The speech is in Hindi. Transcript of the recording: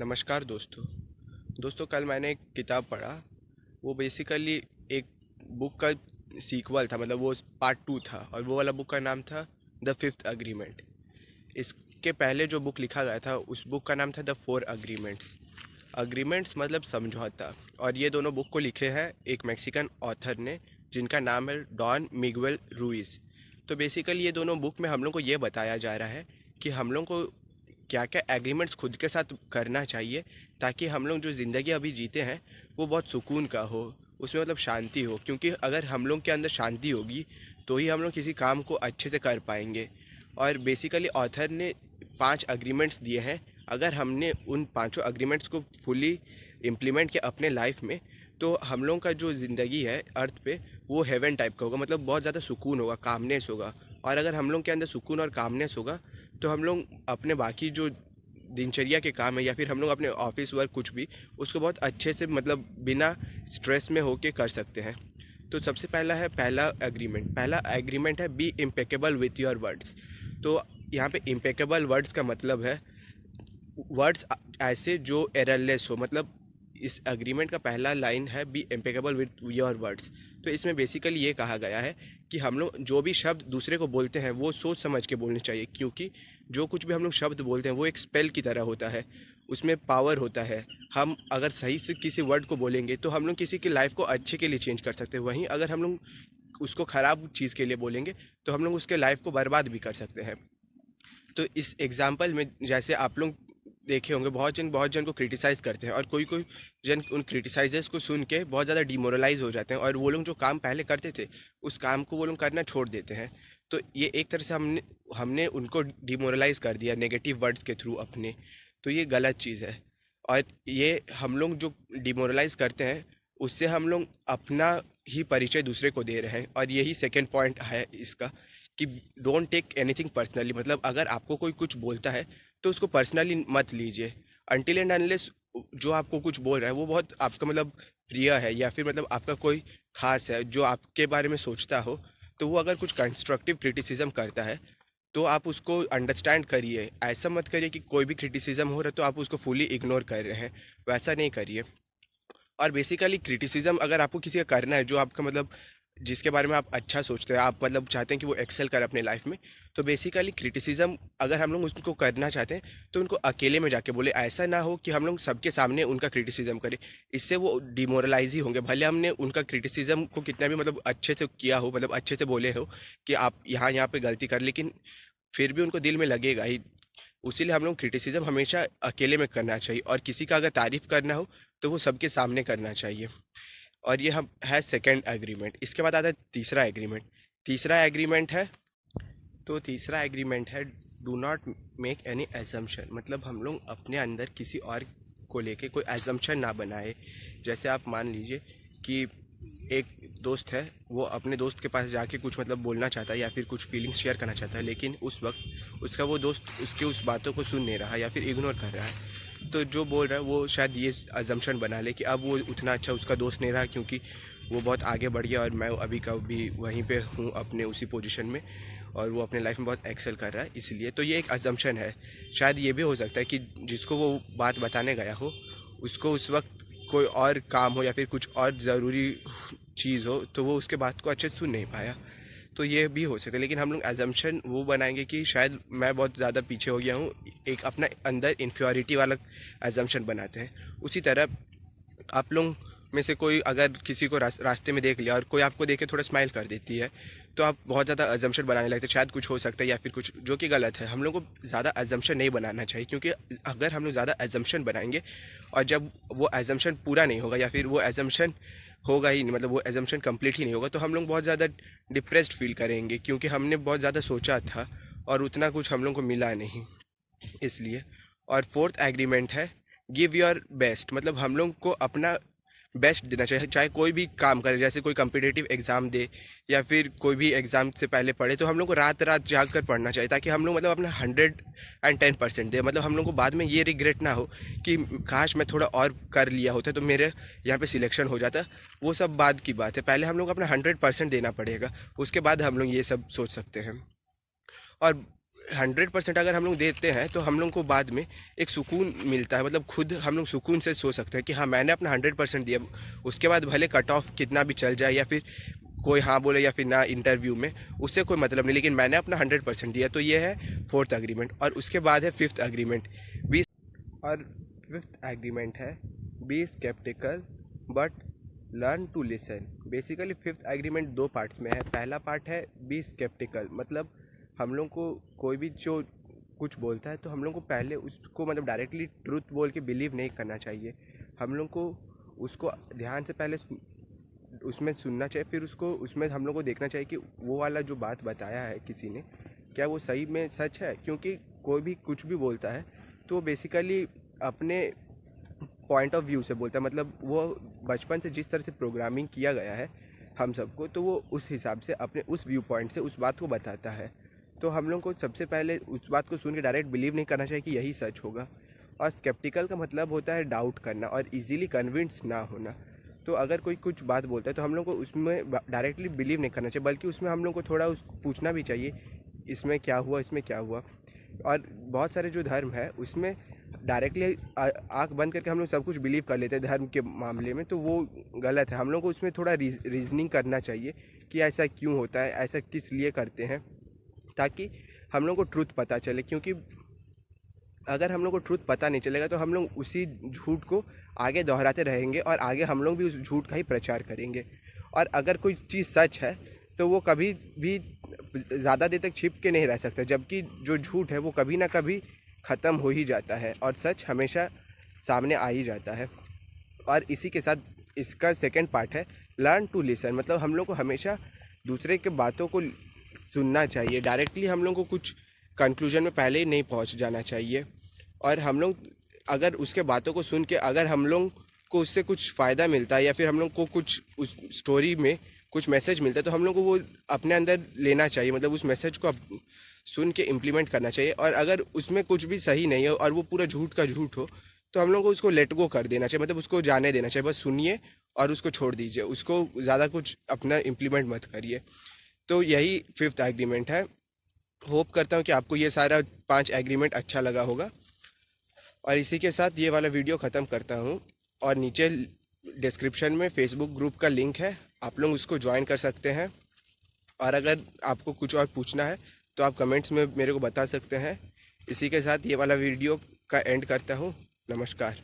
नमस्कार दोस्तों। कल मैंने एक किताब पढ़ा। वो बेसिकली एक बुक का सीक्वल था, मतलब वो पार्ट टू था, और वो वाला बुक का नाम था द फिफ्थ अग्रीमेंट। इसके पहले जो बुक लिखा गया था उस बुक का नाम था द फोर अग्रीमेंट्स। अग्रीमेंट्स मतलब समझौता। और ये दोनों बुक को लिखे हैं एक मैक्सिकन ऑथर ने, जिनका नाम है डॉन मिगुएल रूइस। तो बेसिकली ये दोनों बुक में हम लोग को ये बताया जा रहा है कि हम लोग को क्या क्या एग्रीमेंट्स खुद के साथ करना चाहिए, ताकि हम लोग जो ज़िंदगी अभी जीते हैं वो बहुत सुकून का हो, उसमें मतलब शांति हो। क्योंकि अगर हम लोग के अंदर शांति होगी तो ही हम लोग किसी काम को अच्छे से कर पाएंगे। और बेसिकली ऑथर ने 5 अग्रीमेंट्स दिए हैं। अगर हमने उन पांचों अग्रीमेंट्स को फुली इम्प्लीमेंट किया अपने लाइफ में, तो हम लोगों का जो ज़िंदगी है अर्थ पे वो हेवन टाइप का होगा, मतलब बहुत ज़्यादा सुकून होगा, कामनेस होगा। और अगर हम लोग के अंदर सुकून और कामनेस होगा तो हम लोग अपने बाकी जो दिनचर्या के काम है या फिर हम लोग अपने ऑफिस वर्क कुछ भी, उसको बहुत अच्छे से मतलब बिना स्ट्रेस में होके कर सकते हैं। तो सबसे पहला एग्रीमेंट है be impeccable with your words. तो यहाँ पे इम्पेकेबल वर्ड्स का मतलब है वर्ड्स ऐसे जो एररलेस हो। मतलब इस एग्रीमेंट का पहला लाइन है be impeccable with your words. तो इसमें बेसिकली ये कहा गया है कि हम लोग जो भी शब्द दूसरे को बोलते हैं वो सोच समझ के बोलने चाहिए, क्योंकि जो कुछ भी हम लोग शब्द बोलते हैं वो एक स्पेल की तरह होता है, उसमें पावर होता है। हम अगर सही से किसी वर्ड को बोलेंगे तो हम लोग किसी की लाइफ को अच्छे के लिए चेंज कर सकते हैं, वहीं अगर हम लोग उसको ख़राब चीज़ के लिए बोलेंगे तो हम लोग उसके लाइफ को बर्बाद भी कर सकते हैं। तो इस एग्जाम्पल में जैसे आप लोग देखे होंगे, बहुत जन को क्रिटिसाइज़ करते हैं, और कोई कोई जन उन क्रिटिसाइजर्स को सुन के बहुत ज़्यादा डिमोरलाइज हो जाते हैं, और वो लोग जो काम पहले करते थे उस काम को वो लोग करना छोड़ देते हैं। तो ये एक तरह से हमने हमने उनको डिमोरलाइज कर दिया नेगेटिव वर्ड्स के थ्रू अपने। तो ये गलत चीज़ है। और ये हम लोग जो डिमोरलाइज करते हैं उससे हम लोग अपना ही परिचय दूसरे को दे रहे हैं। और यही सेकेंड पॉइंट है इसका, कि डोंट टेक एनीथिंग पर्सनली। मतलब अगर आपको कोई कुछ बोलता है तो उसको पर्सनली मत लीजिए, अनटिल एंड अनलेस जो आपको कुछ बोल रहा है वो बहुत आपका मतलब प्रिय है, या फिर मतलब आपका कोई खास है जो आपके बारे में सोचता हो। तो वो अगर कुछ कंस्ट्रक्टिव क्रिटिसिज्म करता है तो आप उसको अंडरस्टैंड करिए। ऐसा मत करिए कि कोई भी क्रिटिसिज्म हो रहा है तो आप उसको फुली इग्नोर कर रहे हैं, वैसा नहीं करिए। और बेसिकली क्रिटिसिज्म अगर आपको किसी का करना है जो आपका मतलब जिसके बारे में आप अच्छा सोचते हैं, आप मतलब चाहते हैं कि वो एक्सेल करे अपने लाइफ में, तो बेसिकली क्रिटिसिज्म अगर हम लोग उसको करना चाहते हैं तो उनको अकेले में जाके बोले। ऐसा ना हो कि हम लोग सबके सामने उनका क्रिटिसिज्म करें, इससे वो डिमोरलाइज ही होंगे। भले हमने उनका क्रिटिसिज्म को कितना भी मतलब अच्छे से किया हो, मतलब अच्छे से बोले हो कि आप यहाँ यहाँ पे गलती कर, लेकिन फिर भी उनको दिल में लगेगा ही। उसीलिए हम लोग क्रिटिसिज्म हमेशा अकेले में करना चाहिए, और किसी का अगर तारीफ करना हो तो वो सबके सामने करना चाहिए। और ये हम है सेकंड एग्रीमेंट। इसके बाद आता है तीसरा एग्रीमेंट। तीसरा एग्रीमेंट है तो तीसरा एग्रीमेंट है do not make any assumption. मतलब हम लोग अपने अंदर किसी और को लेके कोई एजम्पशन ना बनाए। जैसे आप मान लीजिए कि एक दोस्त है, वो अपने दोस्त के पास जाके कुछ मतलब बोलना चाहता है या फिर कुछ फीलिंग्स शेयर करना चाहता है, लेकिन उस वक्त उसका वो दोस्त उसके उस बातों को सुन नहीं रहा या फिर इग्नोर कर रहा है। तो जो बोल रहा है वो शायद ये अजम्पशन बना ले कि अब वो उतना अच्छा उसका दोस्त नहीं रहा, क्योंकि वो बहुत आगे बढ़ गया और मैं अभी का भी वहीं पे हूँ अपने उसी पोजीशन में, और वो अपने लाइफ में बहुत एक्सेल कर रहा है। इसलिए तो ये एक अजम्पशन है। शायद ये भी हो सकता है कि जिसको वो बात बताने गया हो उसको उस वक्त कोई और काम हो या फिर कुछ और ज़रूरी चीज़ हो, तो वो उसके बात को अच्छे से सुन नहीं पाया। तो ये भी हो सकता है, लेकिन हम लोग एजम्पशन वो बनाएंगे कि शायद मैं बहुत ज़्यादा पीछे हो गया हूँ, एक अपना अंदर इन्फ्योरिटी वाला एजम्पशन बनाते हैं। उसी तरह आप लोग में से कोई अगर किसी को रास्ते में देख लिया और कोई आपको देख के थोड़ा स्माइल कर देती है, तो आप बहुत ज़्यादा अजम्पशन बनाने लगते हैं, शायद कुछ हो सकता है या फिर कुछ, जो कि गलत है। हम लोग को ज़्यादा अजम्पशन नहीं बनाना चाहिए, क्योंकि अगर हम लोग ज़्यादा एजम्पशन बनाएंगे और जब वो एजम्पशन पूरा नहीं होगा या फिर वो एजम्पशन होगा ही नहीं, मतलब वो एजम्पशन कंप्लीट ही नहीं होगा, तो हम लोग बहुत ज़्यादा डिप्रेस्ड फील करेंगे, क्योंकि हमने बहुत ज़्यादा सोचा था और उतना कुछ हम लोग को मिला नहीं, इसलिए। और फोर्थ एग्रीमेंट है गिव योर बेस्ट। मतलब हम लोग को अपना बेस्ट देना चाहिए, चाहे कोई भी काम करे। जैसे कोई कम्पिटिटिव एग्ज़ाम दे या फिर कोई भी एग्ज़ाम से पहले पढ़े, तो हम लोग को रात रात जाग कर पढ़ना चाहिए, ताकि हम लोग मतलब अपना 110% दे। मतलब हम लोग को बाद में ये रिग्रेट ना हो कि काश मैं थोड़ा और कर लिया होता तो मेरे यहाँ पे सिलेक्शन हो जाता। वो सब बाद की बात है, पहले हम लोग को अपना 100% देना पड़ेगा, उसके बाद हम लोग ये सब सोच सकते हैं। और 100% अगर हम लोग देते हैं तो हम लोग को बाद में एक सुकून मिलता है, मतलब खुद हम लोग सुकून से सो सकते हैं कि हाँ मैंने अपना 100% दिया। उसके बाद भले कट ऑफ कितना भी चल जाए या फिर कोई हाँ बोले या फिर ना इंटरव्यू में, उससे कोई मतलब नहीं, लेकिन मैंने अपना 100% दिया। तो ये है 4th एग्रीमेंट। और उसके बाद है 5th एग्रीमेंट। और 5th एग्रीमेंट है be sceptical but learn to listen. Basically 5th agreement 2 parts में है। पहला पार्ट है बी स्केप्टिकल, मतलब हम लोग को कोई भी जो कुछ बोलता है तो हम लोग को पहले उसको मतलब डायरेक्टली ट्रूथ बोल के बिलीव नहीं करना चाहिए। हम लोग को उसको ध्यान से पहले उसमें सुनना चाहिए, फिर उसको उसमें हम लोग को देखना चाहिए कि वो वाला जो बात बताया है किसी ने, क्या वो सही में सच है। क्योंकि कोई भी कुछ भी बोलता है तो बेसिकली अपने पॉइंट ऑफ व्यू से बोलता है, मतलब वो बचपन से जिस तरह से प्रोग्रामिंग किया गया है हम सबको, तो वो उस हिसाब से अपने उस व्यू पॉइंट से उस बात को बताता है। तो हम लोग को सबसे पहले उस बात को सुन के डायरेक्ट बिलीव नहीं करना चाहिए कि यही सच होगा। और स्केप्टिकल का मतलब होता है डाउट करना और इजीली कन्विंस ना होना। तो अगर कोई कुछ बात बोलता है तो हम लोग को उसमें डायरेक्टली बिलीव नहीं करना चाहिए, बल्कि उसमें हम लोग को थोड़ा पूछना भी चाहिए इसमें क्या हुआ, इसमें क्या हुआ। और बहुत सारे जो धर्म है उसमें डायरेक्टली आंख बंद करके हम लोग सब कुछ बिलीव कर लेते हैं धर्म के मामले में, तो वो गलत है। हम लोग को उसमें थोड़ा रीजनिंग करना चाहिए कि ऐसा क्यों होता है, ऐसा किस लिए करते हैं, ताकि हम लोग को ट्रुथ पता चले। क्योंकि अगर हम लोग को ट्रुथ पता नहीं चलेगा तो हम लोग उसी झूठ को आगे दोहराते रहेंगे और आगे हम लोग भी उस झूठ का ही प्रचार करेंगे। और अगर कोई चीज़ सच है तो वो कभी भी ज़्यादा देर तक छिप के नहीं रह सकता, जबकि जो झूठ है वो कभी ना कभी ख़त्म हो ही जाता है और सच हमेशा सामने आ ही जाता है। और इसी के साथ इसका सेकंड पार्ट है लर्न टू लिसन, मतलब हम लोग को हमेशा दूसरे के बातों को सुनना चाहिए। डायरेक्टली हम लोग को कुछ कंक्लूजन में पहले ही नहीं पहुंच जाना चाहिए। और हम लोग अगर उसके बातों को सुन के अगर हम लोग को उससे कुछ फ़ायदा मिलता है या फिर हम लोग को कुछ उस स्टोरी में कुछ मैसेज मिलता है तो हम लोग को वो अपने अंदर लेना चाहिए, मतलब उस मैसेज को सुन के इम्प्लीमेंट करना चाहिए। और अगर उसमें कुछ भी सही नहीं हो और वो पूरा झूठ का झूठ हो तो हम लोग को उसको लेट गो कर देना चाहिए, मतलब उसको जाने देना चाहिए। बस सुनिए और उसको छोड़ दीजिए, उसको ज़्यादा कुछ अपना इम्प्लीमेंट मत करिए। तो यही 5th एग्रीमेंट है। होप करता हूँ कि आपको ये सारा 5 एग्रीमेंट अच्छा लगा होगा। और इसी के साथ ये वाला वीडियो ख़त्म करता हूँ। और नीचे डिस्क्रिप्शन में फेसबुक ग्रुप का लिंक है, आप लोग उसको ज्वाइन कर सकते हैं। और अगर आपको कुछ और पूछना है तो आप कमेंट्स में मेरे को बता सकते हैं। इसी के साथ ये वाला वीडियो का एंड करता हूँ। नमस्कार।